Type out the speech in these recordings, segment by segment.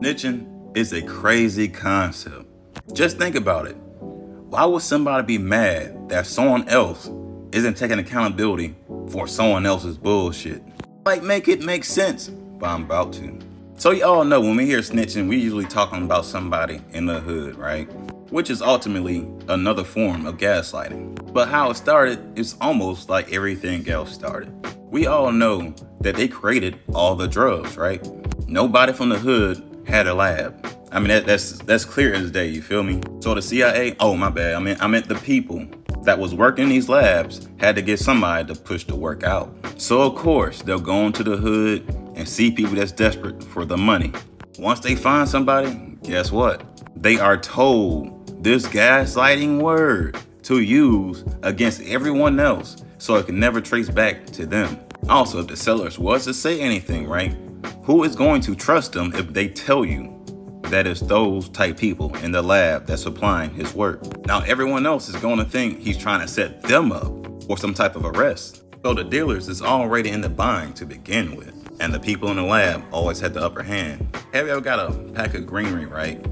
Snitching is a crazy concept. Just think about it. Why would somebody be mad that someone else isn't taking accountability for someone else's bullshit? Like, make it make sense, but I'm about to. So you all know when we hear snitching, we usually talking about somebody in the hood, right? Which is ultimately another form of gaslighting. But how it started is almost like everything else started. We all know that they created all the drugs, right? Nobody from the hood had a lab. I mean, that's clear as day, you feel me? So the CIA, oh my bad, I meant the people that was working these labs had to get somebody to push the work out. So of course, they'll go into the hood and see people that's desperate for the money. Once they find somebody, guess what? They are told this gaslighting word to use against everyone else so it can never trace back to them. Also, if the sellers was to say anything, right? Who is going to trust them if they tell you that it's those type people in the lab that's supplying his work? Now, everyone else is going to think he's trying to set them up for some type of arrest. So the dealers is already in the bind to begin with. And the people in the lab always had the upper hand. Have you ever got a pack of greenery, right?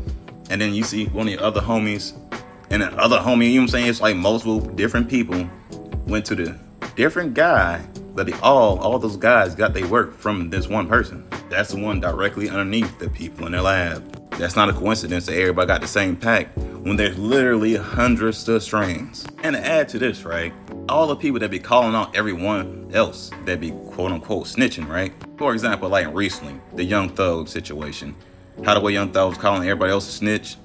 And then you see one of your other homies, and the other homie, you know what I'm saying? It's like multiple different people went to the different guy, but all those guys got their work from this one person. That's the one directly underneath the people in their lab. That's not a coincidence that everybody got the same pack when there's literally hundreds of strains. And to add to this, right, all the people that be calling out everyone else that be quote unquote snitching, right? For example, like recently, the Young Thug situation. How the way Young Thug was calling everybody else a snitch,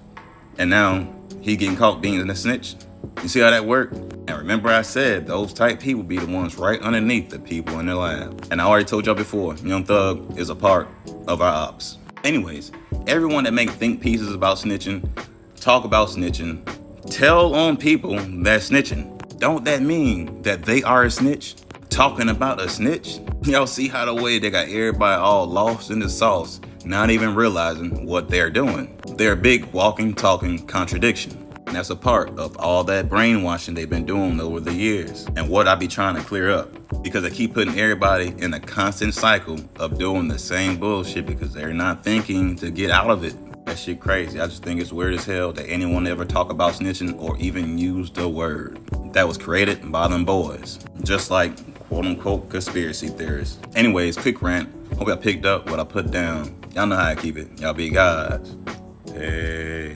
and now he getting caught being a snitch. You see how that worked? And remember I said those type people be the ones right underneath the people in their lab. And I already told y'all before, Young Thug is a part of our ops. Anyways, everyone that make think pieces about snitching, talk about snitching, tell on people that snitching. Don't that mean that they are a snitch? Talking about a snitch? Y'all see how the way they got everybody all lost in the sauce, not even realizing what they're doing. They're a big walking, talking contradiction. And that's a part of all that brainwashing they've been doing over the years. And what I be trying to clear up. Because they keep putting everybody in a constant cycle of doing the same bullshit because they're not thinking to get out of it. That shit crazy. I just think it's weird as hell that anyone ever talk about snitching or even use the word. That was created by them boys. Just like quote unquote conspiracy theorists. Anyways, quick rant. Hope y'all picked up what I put down. Y'all know how I keep it. Y'all be guys. Hey.